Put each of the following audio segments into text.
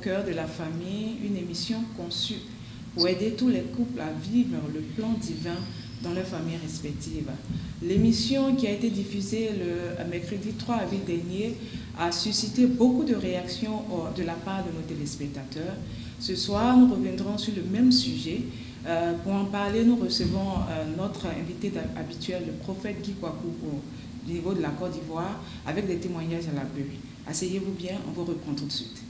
cœur de la famille, une émission conçue pour aider tous les couples à vivre le plan divin dans leurs familles respectives. L'émission qui a été diffusée le mercredi 3 avril dernier a suscité beaucoup de réactions de la part de nos téléspectateurs. Ce soir, nous reviendrons sur le même sujet. Pour en parler, nous recevons notre invité habituel, le prophète Guy Kwaku, au niveau de la Côte d'Ivoire, avec des témoignages à l'appui. Asseyez-vous bien, on vous reprend tout de suite.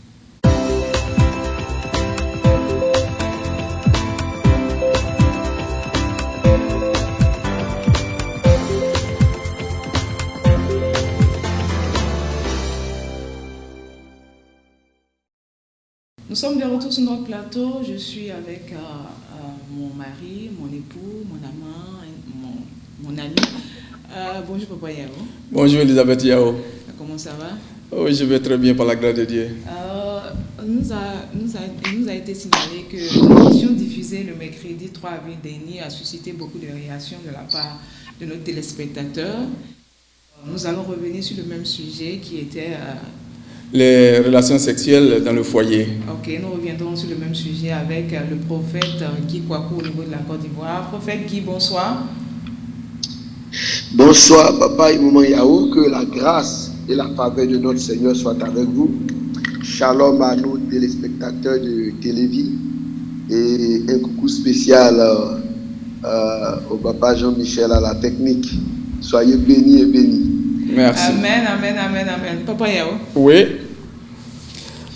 Nous sommes de retour sur notre plateau. Je suis avec mon mari, mon époux, mon amant, mon ami. Bonjour Papa Yao. Bonjour Elisabeth Yao. Comment ça va? Oui, je vais très bien par la grâce de Dieu. Nous a été signalé que l'émission diffusée le mercredi 3 avril dernier a suscité beaucoup de réactions de la part de nos téléspectateurs. Nous allons revenir sur le même sujet qui était... les relations sexuelles dans le foyer. Ok, nous reviendrons sur le même sujet avec le prophète Guy Kwaku au niveau de la Côte d'Ivoire. Prophète Guy, bonsoir. Bonsoir, Papa et Maman Yao, que la grâce et la faveur de notre Seigneur soient avec vous. Shalom à nos téléspectateurs de Télévie et un coucou spécial au Papa Jean-Michel à la technique. Soyez bénis et bénis. Merci. Amen. Papa Yao. Oui.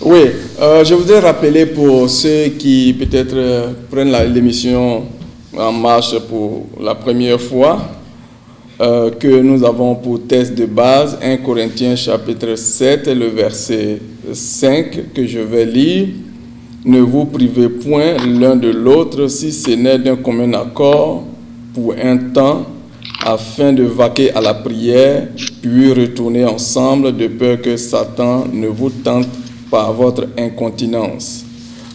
Je voudrais rappeler pour ceux qui peut-être prennent l'émission en marche pour la première fois que nous avons pour texte de base 1 Corinthiens chapitre 7, le verset 5 que je vais lire. Ne vous privez point l'un de l'autre si ce n'est d'un commun accord pour un temps, afin de vaquer à la prière, puis retourner ensemble de peur que Satan ne vous tente par votre incontinence.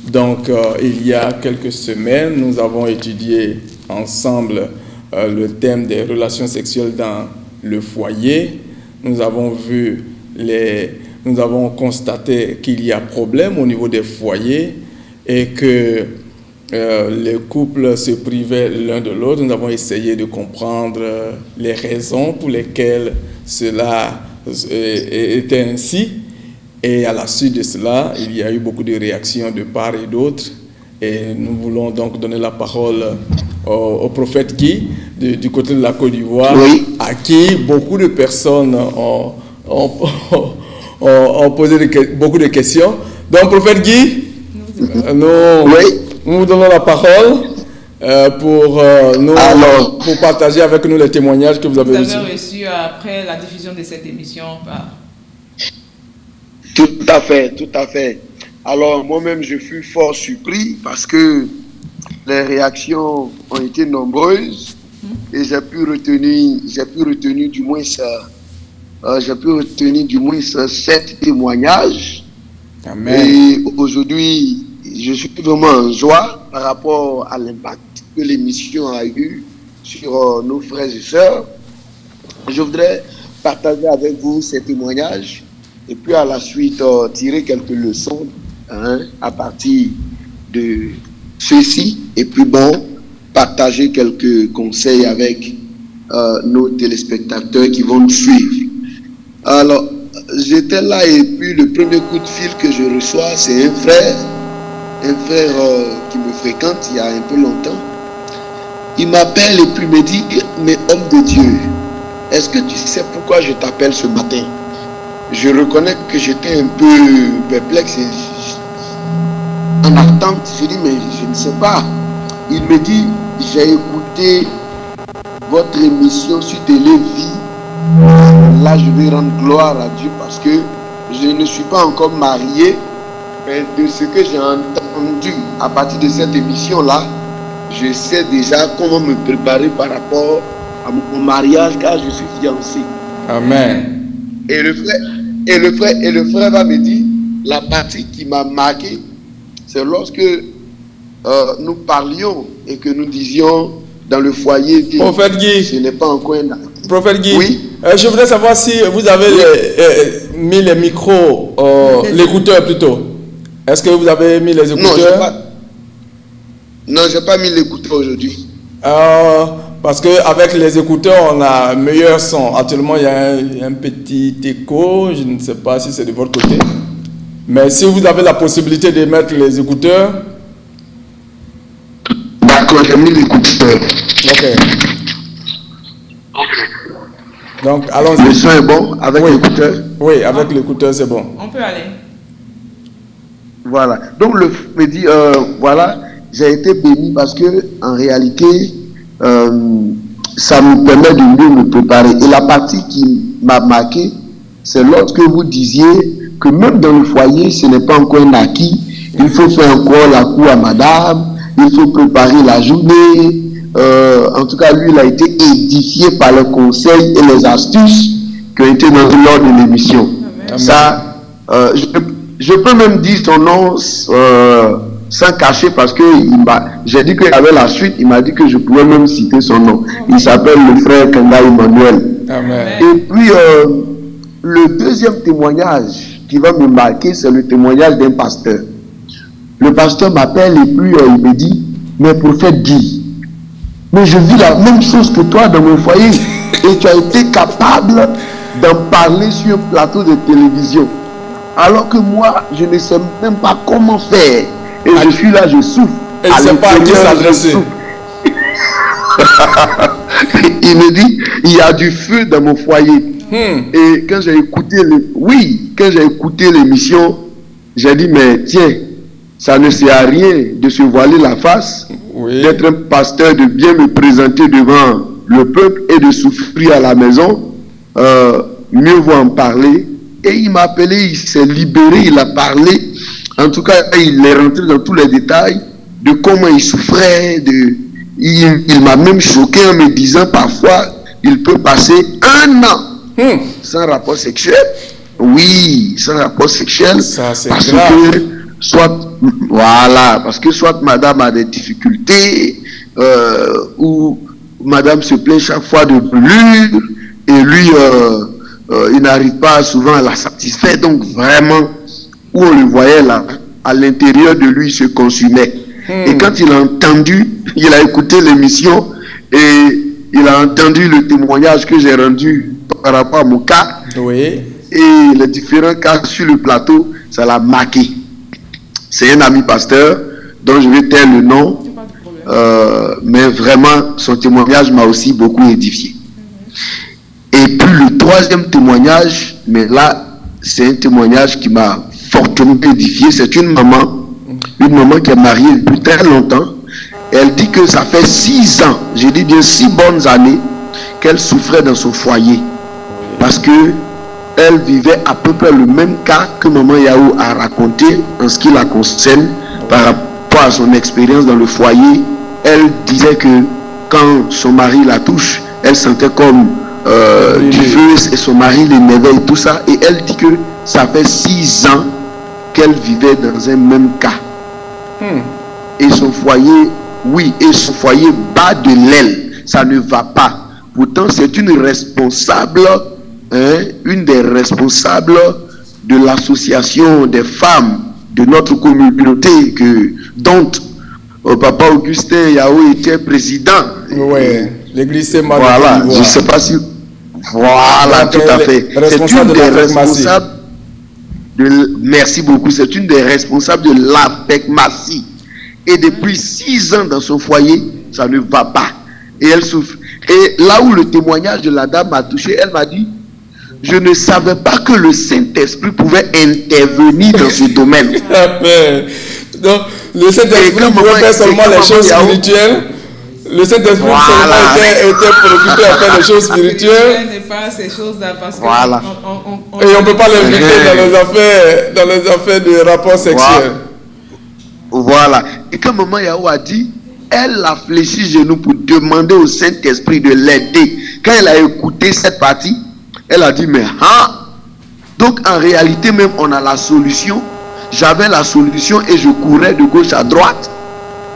Donc, il y a quelques semaines, nous avons étudié ensemble le thème des relations sexuelles dans le foyer. Nous avons constaté qu'il y a problème au niveau des foyers et que les couples se privaient l'un de l'autre. Nous avons essayé de comprendre les raisons pour lesquelles cela était ainsi. Et à la suite de cela, il y a eu beaucoup de réactions de part et d'autre. Et nous voulons donc donner la parole au prophète Guy, du côté de la Côte d'Ivoire, oui, à qui beaucoup de personnes ont posé beaucoup de questions. Donc, prophète Guy, nous vous donnons la parole pour partager avec nous les témoignages que vous avez reçus après la diffusion de cette émission. Tout à fait. Alors, moi-même, je fus fort surpris parce que les réactions ont été nombreuses et j'ai pu retenir du moins 7 témoignages. Amen. Et aujourd'hui, je suis vraiment en joie par rapport à l'impact que l'émission a eu sur nos frères et sœurs. Je voudrais partager avec vous ces témoignages et puis à la suite tirer quelques leçons à partir de ceci et puis partager quelques conseils avec nos téléspectateurs qui vont nous suivre. Alors, j'étais là et puis le premier coup de fil que je reçois, c'est un frère qui me fréquente il y a un peu longtemps. Il m'appelle et puis me dit, mais homme de Dieu, est-ce que tu sais pourquoi je t'appelle ce matin? Je reconnais que j'étais un peu perplexe et en attente. Je dis, mais je ne sais pas. Il me dit, j'ai écouté votre émission sur Télévie. Là, je vais rendre gloire à Dieu parce que je ne suis pas encore marié. Mais de ce que j'ai entendu à partir de cette émission-là, je sais déjà comment me préparer par rapport à mon mariage car je suis fiancé. Amen. Et le frère va me dire, la partie qui m'a marqué, c'est lorsque nous parlions et que nous disions dans le foyer, Prophète Guy, ce n'est pas encore un... Prophète Guy, oui? Je voudrais savoir si vous avez mis les micros, l'écouteur plutôt. Est-ce que vous avez mis les écouteurs? Non, je n'ai pas mis l'écouteur aujourd'hui. Parce qu'avec les écouteurs, on a un meilleur son. Actuellement, il y a un petit écho. Je ne sais pas si c'est de votre côté. Mais si vous avez la possibilité de mettre les écouteurs... D'accord, j'ai mis l'écouteur. Ok. Donc, allons-y. Le son est bon avec l'écouteur? Oui, avec l'écouteur, c'est bon. On peut aller. Voilà. Donc, le me dit, voilà, j'ai été béni parce que, en réalité, ça me permet de mieux me préparer. Et la partie qui m'a marqué, c'est lorsque vous disiez que même dans le foyer, ce n'est pas encore un acquis. Il faut faire encore la cour à madame, il faut préparer la journée. En tout cas, lui, il a été édifié par les conseils et les astuces qui ont été donnés lors de l'émission. Ça, je peux même dire son nom sans cacher parce que j'ai dit qu'il y avait la suite, il m'a dit que je pouvais même citer son nom. Il s'appelle le frère Kanda Emmanuel. Amen. Et puis, le deuxième témoignage qui va me marquer, c'est le témoignage d'un pasteur. Le pasteur m'appelle et puis il me dit, mais prophète dit, mais je vis la même chose que toi dans mon foyer et tu as été capable d'en parler sur un plateau de télévision. Alors que moi, je ne sais même pas comment faire. Et je suis là, je souffre. Et je ne sais pas à qui s'adresser. Il me dit, il y a du feu dans mon foyer. Et quand j'ai écouté l'émission, j'ai dit, mais tiens, ça ne sert à rien de se voiler la face, d'être un pasteur, de bien me présenter devant le peuple et de souffrir à la maison. Mieux vaut en parler. Et il m'a appelé, il s'est libéré, il a parlé. En tout cas, il est rentré dans tous les détails de comment il souffrait. Il m'a même choqué en me disant parfois, il peut passer 1 an sans rapport sexuel. Oui, sans rapport sexuel. Ça, c'est parce grave. que parce que soit madame a des difficultés, ou madame se plaint chaque fois de brûlure, et lui, il n'arrive pas souvent à la satisfaire. Donc vraiment, où on le voyait là, à l'intérieur de lui, il se consumait. Et quand il a entendu, il a écouté l'émission et il a entendu le témoignage que j'ai rendu par rapport à mon cas. Oui. Et les différents cas sur le plateau, ça l'a marqué. C'est un ami pasteur dont je vais taire le nom, mais vraiment son témoignage m'a aussi beaucoup édifié. Et puis le troisième témoignage, mais là c'est un témoignage qui m'a fortement édifié. C'est une maman qui est mariée depuis très longtemps. Elle dit que ça fait 6 ans, je dis bien 6 bonnes années, qu'elle souffrait dans son foyer. Parce que elle vivait à peu près le même cas que maman Yahou a raconté en ce qui la concerne par rapport à son expérience dans le foyer. Elle disait que quand son mari la touche, elle sentait comme du feu et son mari l'énervait et tout ça. Et elle dit que ça fait 6 ans qu'elle vivait dans un même cas. Et son foyer, son foyer bat de l'aile. Ça ne va pas. Pourtant, c'est une responsable, une des responsables de l'association des femmes de notre communauté dont Papa Augustin Yahou était président. Oui, l'église c'est mal. Voilà, je ne sais pas si... Voilà, tout à fait. C'est une des responsables merci beaucoup. C'est une des responsables de l'APEC-Massi. Et depuis 6 ans dans son foyer, ça ne va pas. Et elle souffre. Et là où le témoignage de la dame m'a touché, elle m'a dit, je ne savais pas que le Saint-Esprit pouvait intervenir dans ce domaine. Donc, le Saint-Esprit pouvait faire seulement les choses spirituelles. Le Saint-Esprit était préoccupé à faire les choses spirituelles. Ne pas ces choses-là parce que et on ne peut pas l'inviter dans les affaires de rapport sexuel. Voilà. Et quand maman Yahou a dit, elle a fléchi genoux pour demander au Saint-Esprit de l'aider. Quand elle a écouté cette partie, elle a dit, mais donc en réalité même on a la solution. J'avais la solution et je courais de gauche à droite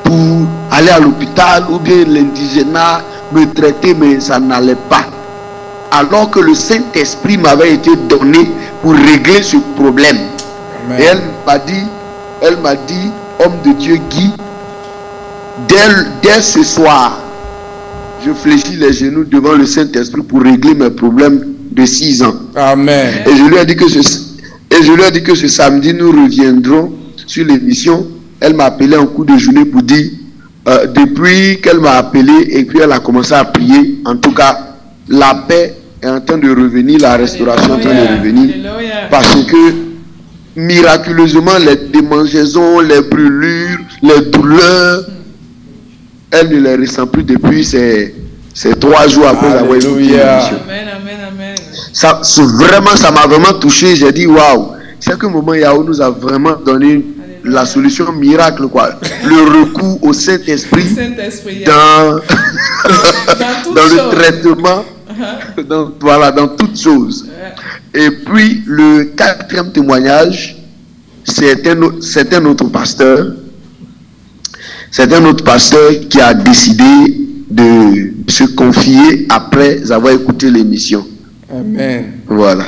pour aller à l'hôpital ou bien l'indigénat me traiter, mais ça n'allait pas. Alors que le Saint-Esprit m'avait été donné pour régler ce problème. Amen. Et elle m'a dit, elle m'a dit, homme de Dieu Guy, dès ce soir, je fléchis les genoux devant le Saint-Esprit pour régler mes problèmes de 6 ans. Amen. Et je lui ai dit que ce samedi, nous reviendrons sur l'émission. Elle m'a appelé en cours de journée pour dire, depuis qu'elle m'a appelé et puis elle a commencé à prier, en tout cas, la paix est en train de revenir, la restauration est en train de revenir. Parce que, miraculeusement, les démangeaisons, les brûlures, les douleurs, elle ne les ressent plus depuis ces 3 jours après avoir écouté l'émission. Amen. Ça m'a vraiment touché. J'ai dit, waouh, c'est que Maman Yao nous a vraiment donné la solution miracle, quoi. Le recours au Saint-Esprit dans le traitement, dans toutes choses. Et puis, le 4e témoignage, c'est un autre pasteur. C'est un autre pasteur qui a décidé de se confier après avoir écouté l'émission. Amen. Voilà.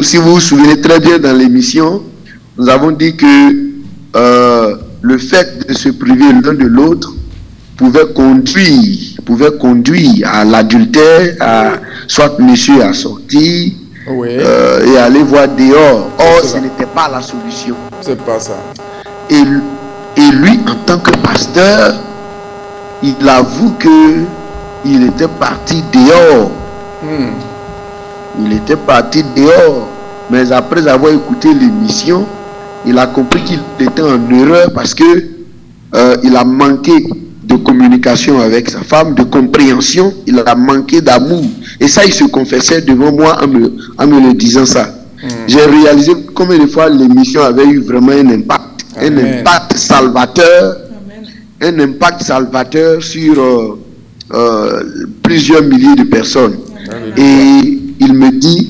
Si vous vous souvenez très bien dans l'émission, nous avons dit que le fait de se priver l'un de l'autre pouvait conduire à l'adultère, à soit monsieur a sorti et aller voir dehors. Or, ce n'était pas la solution. C'est pas ça. Et lui, en tant que pasteur, il avoue que il était parti dehors. Il était parti dehors. Mais après avoir écouté l'émission, il a compris qu'il était en erreur parce que il a manqué de communication avec sa femme, de compréhension. Il a manqué d'amour. Et ça, il se confessait devant moi en me le disant ça. J'ai réalisé combien de fois l'émission avait eu vraiment un impact. Amen. Un impact salvateur. Amen. Un impact salvateur sur plusieurs milliers de personnes. Amen. Et il me dit,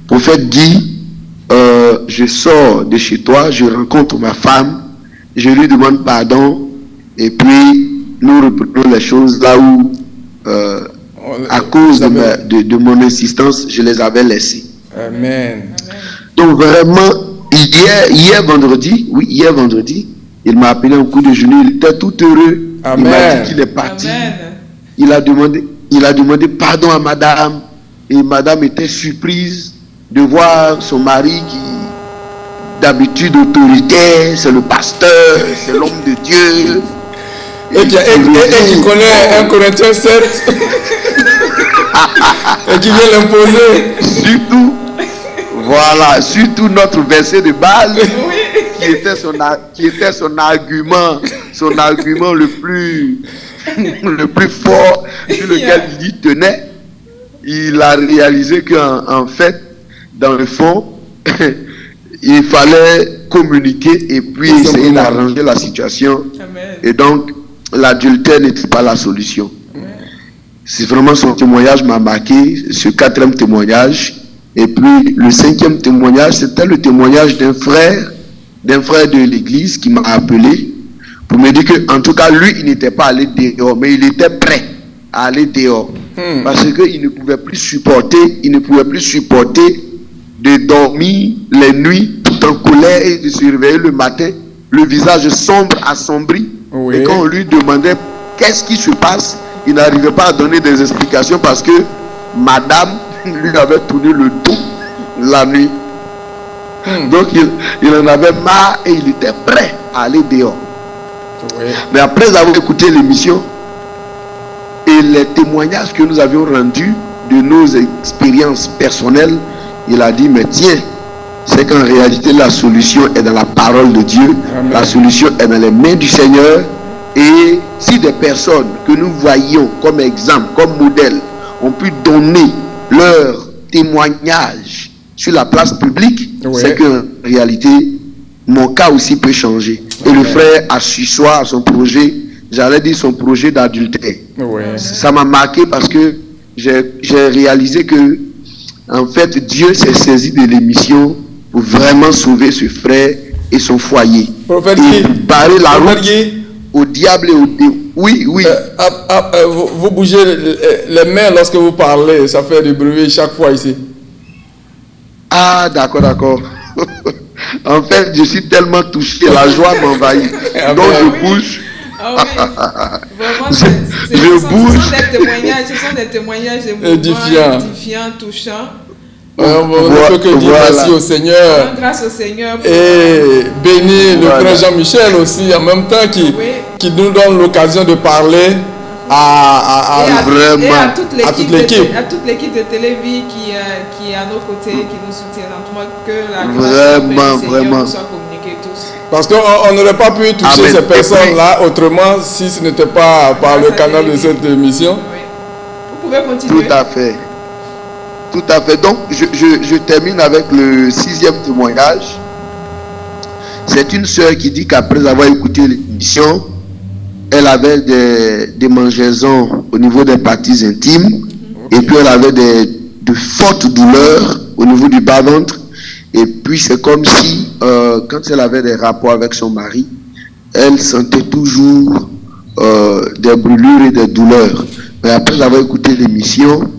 prophète dit, je sors de chez toi, je rencontre ma femme, je lui demande pardon, et puis nous reprenons les choses là où, à cause de mon insistance, je les avais laissées. Amen. Donc vraiment, hier vendredi, il m'a appelé en coup de genou, il était tout heureux. Amen. Il m'a dit qu'il est parti. Amen. Il a demandé pardon à madame. Et madame était surprise de voir son mari qui, d'habitude autoritaire, c'est le pasteur, c'est l'homme de Dieu. Et qui connaît 1 Corinthiens 7. Et qui vient l'imposer. Surtout notre verset de base, qui était son argument le plus fort sur lequel il tenait. Il a réalisé qu'en fait, dans le fond, il fallait communiquer et puis essayer d'arranger la situation. Amen. Et donc, l'adultère n'était pas la solution. Amen. C'est vraiment son témoignage m'a marqué, ce 4e témoignage. Et puis, le 5e témoignage, c'était le témoignage d'un frère de l'église qui m'a appelé pour me dire qu'en tout cas, lui, il n'était pas allé dehors, mais il était prêt à aller dehors. Parce qu'il ne pouvait plus supporter de dormir les nuits tout en colère et de se réveiller le matin, le visage sombre, assombri. Oui. Et quand on lui demandait qu'est-ce qui se passe, il n'arrivait pas à donner des explications parce que madame lui avait tourné le dos la nuit. Donc il en avait marre et il était prêt à aller dehors. Oui. Mais après avoir écouté l'émission, et les témoignages que nous avions rendus de nos expériences personnelles, il a dit, mais tiens, c'est qu'en réalité, la solution est dans la parole de Dieu. Amen. La solution est dans les mains du Seigneur. Et si des personnes que nous voyons comme exemple, comme modèle, ont pu donner leur témoignage sur la place publique, c'est qu'en réalité, mon cas aussi peut changer. Et le frère a su soir son projet, j'allais dire son projet d'adultère. Ça m'a marqué parce que j'ai réalisé que en fait Dieu s'est saisi de l'émission pour vraiment sauver ce frère et son foyer. Et barrer la route au diable et au démon. Oui. Vous bougez les mains lorsque vous parlez, ça fait du bruit chaque fois ici. Ah, d'accord. En fait, je suis tellement touché, la joie m'envahit. Donc je bouge. Ah oui, vraiment, ce sont des témoignages édifiants, touchants. On ne peut que dire merci au Seigneur. Grâce au Seigneur. Et bénir le frère Jean-Michel aussi, en même temps, qui nous donne l'occasion de parler à toute l'équipe. À toute l'équipe de Télévie qui est à nos côtés, qui nous soutient. En tout cas, que la grâce du Seigneur nous soit communiquée tous. Parce qu'on n'aurait pas pu toucher ces personnes-là autrement si ce n'était pas par le canal de cette émission. Oui. Vous pouvez continuer. Tout à fait. Tout à fait. Donc, je termine avec le 6e témoignage. C'est une sœur qui dit qu'après avoir écouté l'émission, elle avait des mangeaisons au niveau des parties intimes. Et puis, elle avait de fortes douleurs au niveau du bas-ventre. Et puis, c'est comme si, quand elle avait des rapports avec son mari, elle sentait toujours des brûlures et des douleurs. Mais après avoir écouté l'émission,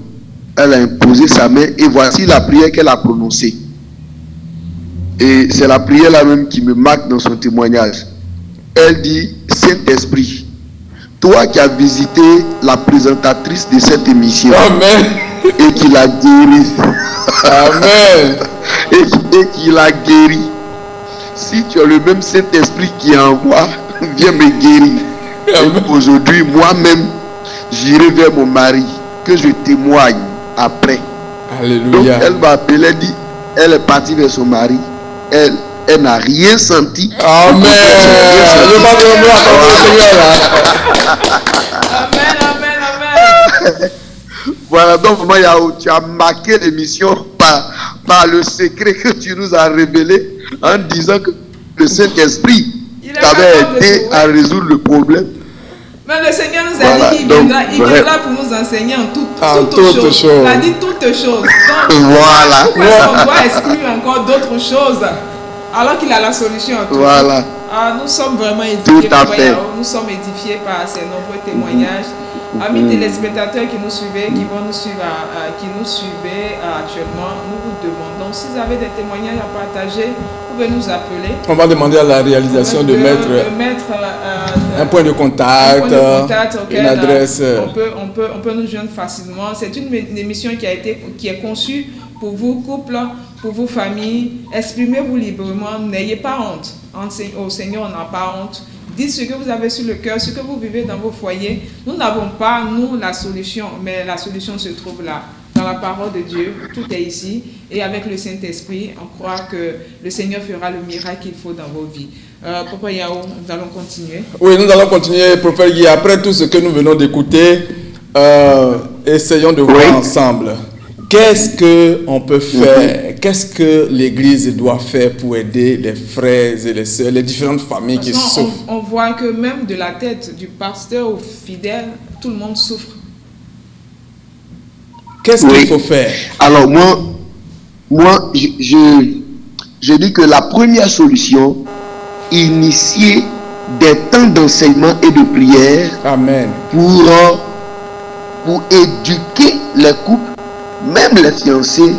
elle a imposé sa main et voici la prière qu'elle a prononcée. Et c'est la prière là même qui me marque dans son témoignage. Elle dit: Saint-Esprit, toi qui as visité la présentatrice de cette émission, Amen, et qui l'a guéri, Amen, et qui l'a guéri, si tu as le même Saint-Esprit qui envoie, viens me guérir. Et aujourd'hui, moi-même, j'irai vers mon mari, que je témoigne après. Alléluia. Donc elle m'a appelé, elle dit, elle est partie vers son mari, elle n'a rien senti. Amen. Je vais trembler à ton Seigneur là. Amen, amen, amen. Voilà, donc vraiment, tu as marqué l'émission par le secret que tu nous as révélé en disant que le Saint-Esprit t'avait aidé à résoudre le problème. Mais le Seigneur nous a dit qu'il viendra pour nous enseigner en toutes choses. Il a dit toutes choses. Donc, voilà. On doit exclure encore d'autres choses alors qu'il a la solution à tout. Voilà. Nous sommes vraiment édifiés. Tout à fait. Nous sommes édifiés par ces nombreux témoignages. Amis téléspectateurs qui nous suivaient, qui vont nous suivre, qui nous suivaient actuellement, nous vous demandons si vous avez des témoignages à partager, vous pouvez nous appeler. On va demander à la réalisation de mettre un point de contact, une adresse. On peut nous joindre facilement. C'est une émission qui est conçue pour vous, couples, pour vos familles. Exprimez-vous librement, n'ayez pas honte. Au Seigneur, on n'a pas honte. Dites ce que vous avez sur le cœur, ce que vous vivez dans vos foyers. Nous n'avons pas, nous, la solution, mais la solution se trouve là, dans la parole de Dieu. Tout est ici. Et avec le Saint-Esprit, on croit que le Seigneur fera le miracle qu'il faut dans vos vies. Papa Yao, nous allons continuer. Oui, nous allons continuer, Prophète Guy. Après tout ce que nous venons d'écouter, essayons de voir ensemble. Qu'est-ce qu'on peut faire? Qu'est-ce que l'Église doit faire pour aider les frères et les sœurs, les différentes familles qui souffrent? On voit que même de la tête du pasteur au fidèle, tout le monde souffre. Qu'est-ce qu'il faut faire? Alors moi je dis que la première solution, initier des temps d'enseignement et de prière. Amen. Pour éduquer les couples, même les fiancés,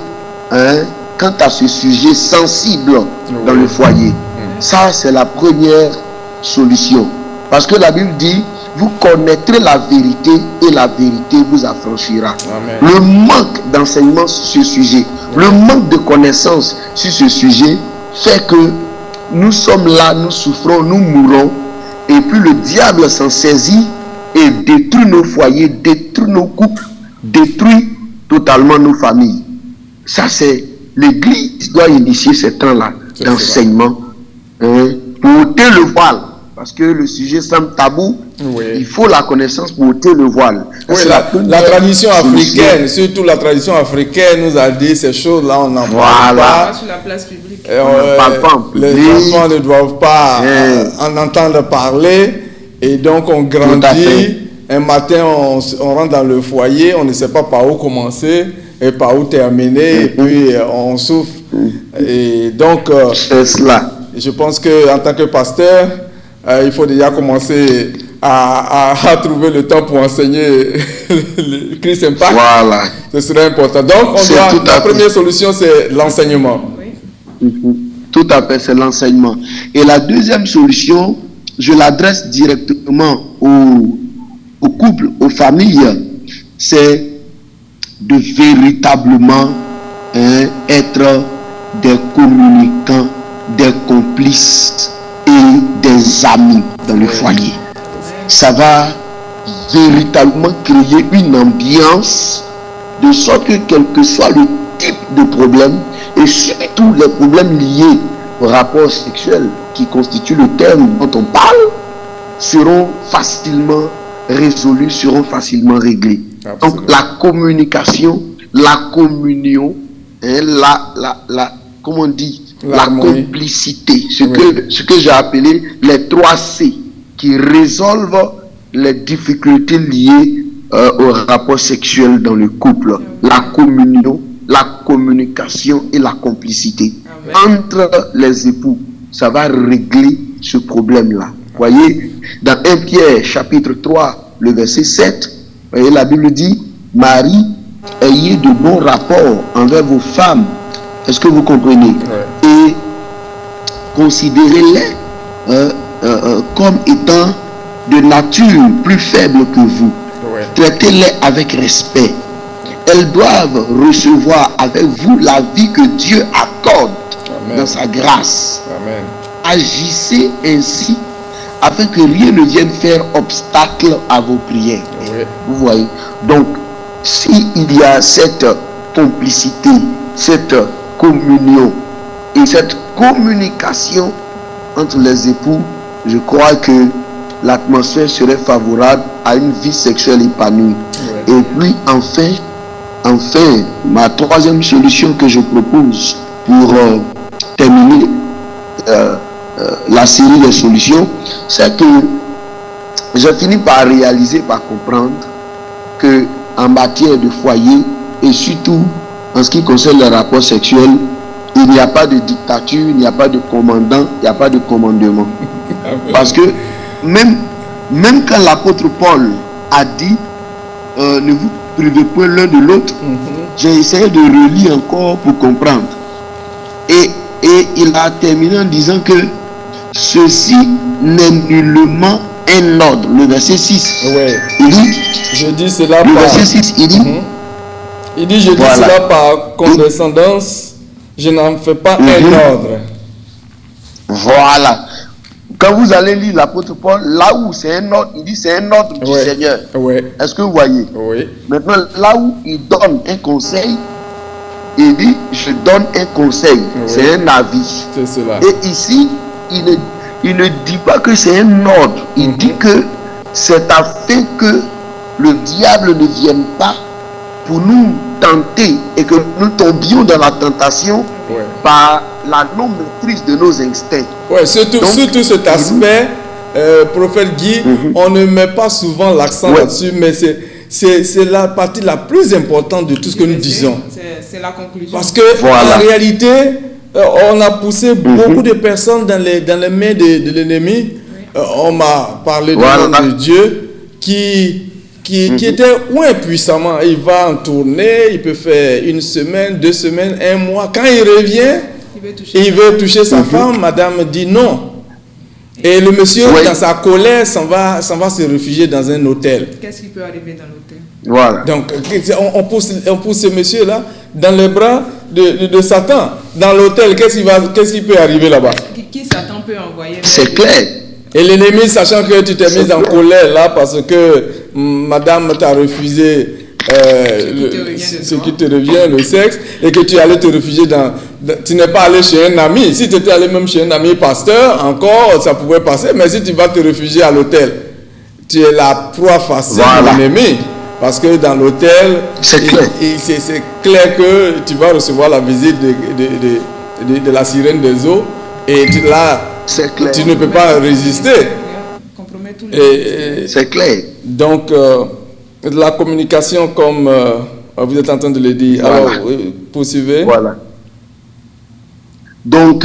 quant à ce sujet sensible dans le foyer. Ça, c'est la première solution. Parce que la Bible dit, vous connaîtrez la vérité et la vérité vous affranchira. Amen. Le manque d'enseignement sur ce sujet, le manque de connaissances sur ce sujet fait que nous sommes là, nous souffrons, nous mourons, et puis le diable s'en saisit et détruit nos foyers, détruit nos couples, détruit totalement nos familles. Ça, c'est l'Église doit initier ce temps-là d'enseignement pour ôter le voile. Parce que le sujet semble tabou, il faut la connaissance pour ôter le voile. Oui, la tradition africaine, surtout la tradition africaine, nous a dit ces choses-là, on n'en parle pas. Sur la place publique. Les enfants ne doivent pas en entendre parler. Et donc, on grandit. Un matin, on rentre dans le foyer, on ne sait pas par où commencer et par où terminer, et puis on souffre. Et donc, c'est cela. Je pense qu'en tant que pasteur, il faut déjà commencer à trouver le temps pour enseigner le Christ Impact. Voilà. Ce serait important. Donc, la première solution, c'est l'enseignement. Oui. Tout à fait, c'est l'enseignement. Et la deuxième solution, je l'adresse directement aux couples, aux familles, c'est de véritablement être des communicants, des complices et des amis dans le foyer. Ça va véritablement créer une ambiance de sorte que quel que soit le type de problème, et surtout les problèmes liés au rapport sexuel qui constitue le thème dont on parle, seront facilement résolus, seront facilement réglés. Absolument. Donc la communication, la communion, comment on dit, la complicité, ce que j'ai appelé les 3 C, qui résolvent les difficultés liées au rapport sexuel dans le couple. La communion, la communication et la complicité. Entre les époux, ça va régler ce problème-là. Voyez, dans 1 Pierre chapitre 3, le verset 7, voyez, la Bible dit, Marie, ayez de bons rapports envers vos femmes. Est-ce que vous comprenez? Et considérez-les comme étant de nature plus faible que vous. Traitez-les avec respect. Elles doivent recevoir avec vous la vie que Dieu accorde dans sa grâce. Amen. Agissez ainsi afin que rien ne vienne faire obstacle à vos prières. Vous voyez? Donc, s'il y a cette complicité, cette communion et cette communication entre les époux, je crois que l'atmosphère serait favorable à une vie sexuelle épanouie. Et puis enfin, ma troisième solution que je propose pour terminer la série des solutions, c'est que j'ai fini par réaliser, par comprendre que en matière de foyer et surtout en ce qui concerne les rapports sexuels, il n'y a pas de dictature, il n'y a pas de commandant, il n'y a pas de commandement. Parce que même quand l'apôtre Paul a dit ne vous privez point l'un de l'autre, j'ai essayé de relire encore pour comprendre. Et il a terminé en disant que ceci n'est nullement un ordre. Le verset 6. Il dit, je dis cela le verset 6, il dit, il dit, je dis cela par condescendance, je n'en fais pas un ordre. Voilà. Quand vous allez lire l'apôtre Paul, là où c'est un ordre, il dit c'est un ordre du Seigneur. Est-ce que vous voyez? Maintenant, là où il donne un conseil, il dit je donne un conseil. C'est un avis. C'est cela. Et ici, il ne dit pas que c'est un ordre. Il dit que c'est afin que le diable ne vienne pas pour nous tenter et que nous tombions dans la tentation par la non-maîtrise de nos instincts. Surtout cet aspect, prophète Guy, on ne met pas souvent l'accent là-dessus, mais c'est la partie la plus importante de tout ce que nous disons. C'est la conclusion. Parce que en réalité, on a poussé beaucoup de personnes dans les mains de l'ennemi. On m'a parlé du nom de Dieu qui était impuissamment. Il va en tournée, il peut faire 1 semaine, 2 semaines, 1 mois. Quand il revient, il veut toucher sa femme. Madame dit non. Et le monsieur, dans sa colère, s'en va se réfugier dans un hôtel. Qu'est-ce qui peut arriver dans l'hôtel? Voilà. Donc, on pousse ce monsieur-là dans les bras de Satan. Dans l'hôtel, qu'est-ce qui peut arriver là-bas? Qui Satan peut envoyer? C'est clair. Et l'ennemi, sachant que tu t'es mis en colère là parce que madame t'a refusé ce qui te revient, le sexe, et que tu allais te réfugier tu n'es pas allé chez un ami. Si tu étais allé même chez un ami pasteur, encore ça pouvait passer, mais si tu vas te réfugier à l'hôtel, tu es la proie facile de l'ennemi. Parce que dans l'hôtel, c'est clair que tu vas recevoir la visite de la sirène des eaux, et là, tu ne peux pas résister. C'est clair. Donc, la communication, comme vous êtes en train de le dire. Voilà. Alors, poursuivez. Voilà. Donc,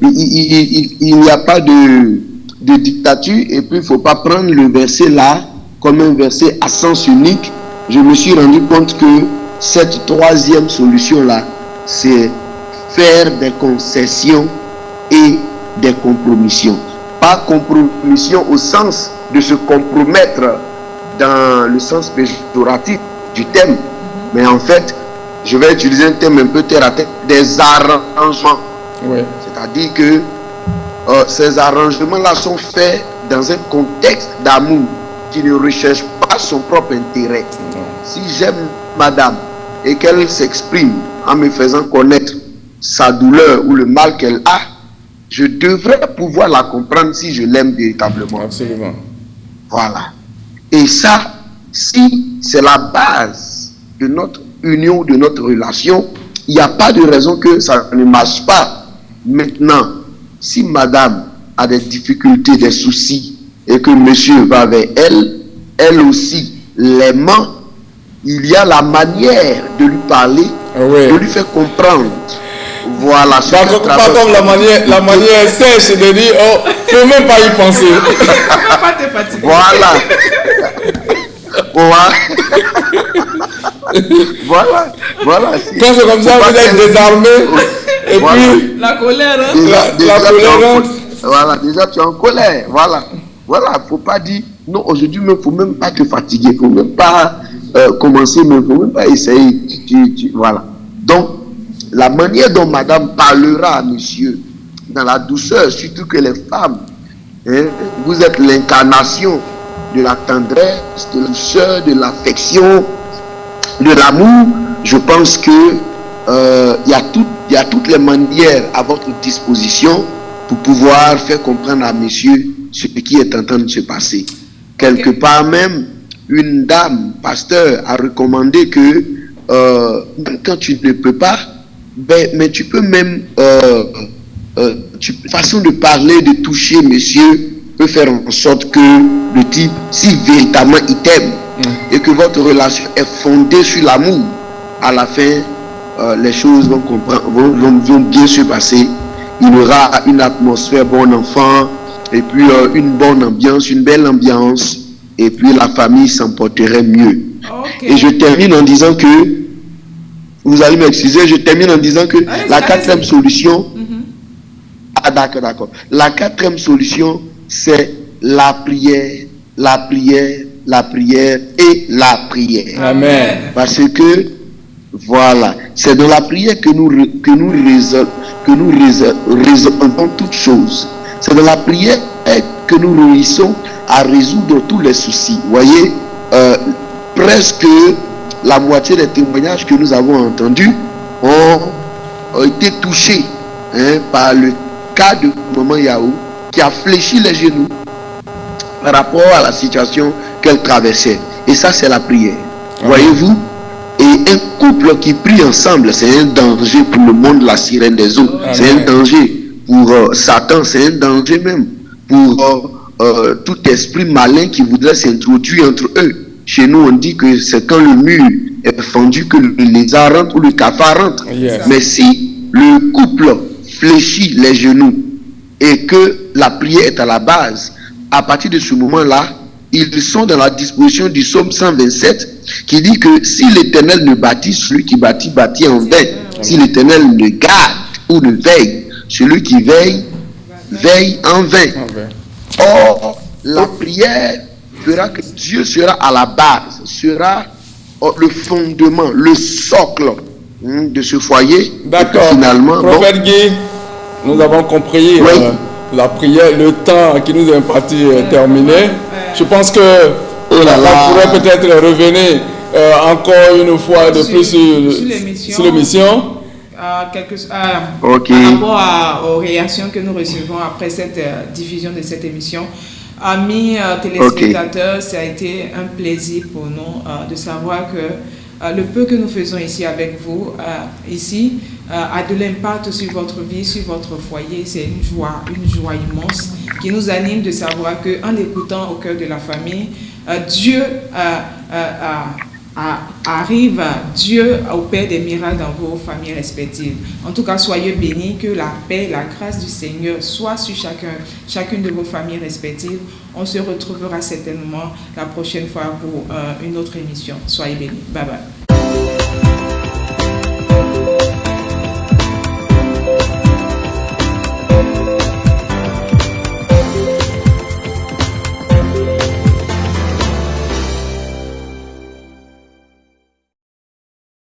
il n'y a pas de dictature, et puis il ne faut pas prendre le verset là comme un verset à sens unique. Je me suis rendu compte que cette troisième solution là, c'est faire des concessions et des compromissions. Pas compromission au sens de se compromettre dans le sens péjoratif du thème, mais en fait, je vais utiliser un thème un peu terre à terre, des arrangements. Oui. C'est-à-dire que ces arrangements-là sont faits dans un contexte d'amour qui ne recherche pas son propre intérêt. Si j'aime madame et qu'elle s'exprime en me faisant connaître sa douleur ou le mal qu'elle a, je devrais pouvoir la comprendre si je l'aime véritablement. Absolument. Voilà. Et ça, si c'est la base de notre union, de notre relation, il n'y a pas de raison que ça ne marche pas. Maintenant, si madame a des difficultés, des soucis, et que monsieur va vers elle, elle aussi l'aimant, il y a la manière de lui parler, de lui faire comprendre. Voilà. Pas comme la manière sèche de dire, oh, faut même pas y penser. Pas te fatiguer. Voilà. Voilà. Quand c'est comme ça, vous êtes désarmé. Et voilà. Puis, la colère, hein? la colère. Voilà, déjà tu es en colère. Voilà, faut pas dire, non, aujourd'hui, il ne faut même pas te fatiguer, il ne faut même pas commencer, mais il ne faut même pas essayer. Voilà. Donc, la manière dont madame parlera à monsieur, dans la douceur, surtout que les femmes, hein, vous êtes l'incarnation de la tendresse, de la douceur, de l'affection, de l'amour. Je pense que il y a toutes les manières à votre disposition pour pouvoir faire comprendre à monsieur ce qui est en train de se passer. Quelque part même, une dame, pasteur, a recommandé que même quand tu ne peux pas, mais tu peux même, façon de parler, de toucher monsieur, peut faire en sorte que le type, si véritablement il t'aime, et que votre relation est fondée sur l'amour, à la fin, les choses vont bien se passer. Il y aura une atmosphère bon enfant, et puis une bonne ambiance, une belle ambiance, et puis la famille s'en porterait mieux. Okay. Et je termine en disant que, vous allez m'excuser, je termine en disant que la quatrième solution, ah d'accord, la quatrième solution, c'est la prière, la prière, la prière et la prière. Amen. Parce que, voilà, c'est dans la prière que nous résolvons toutes choses. C'est dans la prière que nous réussissons à résoudre tous les soucis. Vous voyez, presque la moitié des témoignages que nous avons entendus ont été touchés par le cas de Maman Yahou qui a fléchi les genoux par rapport à la situation qu'elle traversait. Et ça, c'est la prière. Voyez-vous? Et un couple qui prie ensemble, c'est un danger pour le monde, la sirène des eaux. C'est un danger pour Satan, c'est un danger même pour tout esprit malin qui voudrait s'introduire entre eux. Chez nous, on dit que c'est quand le mur est fendu que le lézard rentre ou le cafard rentre. Yes. Mais si le couple fléchit les genoux et que la prière est à la base, à partir de ce moment-là, ils sont dans la disposition du psaume 127 qui dit que si l'Éternel ne bâtit, celui qui bâtit, bâtit en vain. Si l'Éternel ne garde ou ne veille, celui qui veille, veille en vain. Or, la prière fera que Dieu sera à la base, sera le fondement, le socle de ce foyer. D'accord. Finalement, Prophète Guy, nous avons compris la prière, le temps qui nous est imparti est terminé. Je pense que on pourrait peut-être revenir encore une fois de plus sur l'émission. Par rapport aux réactions que nous recevons après cette diffusion de cette émission. Amis téléspectateurs, ça a été un plaisir pour nous de savoir que le peu que nous faisons ici avec vous, ici, a de l'impact sur votre vie, sur votre foyer. C'est une joie immense qui nous anime de savoir qu'en écoutant au cœur de la famille, Dieu arrive, Dieu opère des miracles dans vos familles respectives. En tout cas, soyez bénis, que la paix, la grâce du Seigneur soit sur chacune de vos familles respectives. On se retrouvera certainement la prochaine fois pour une autre émission. Soyez bénis. Bye bye.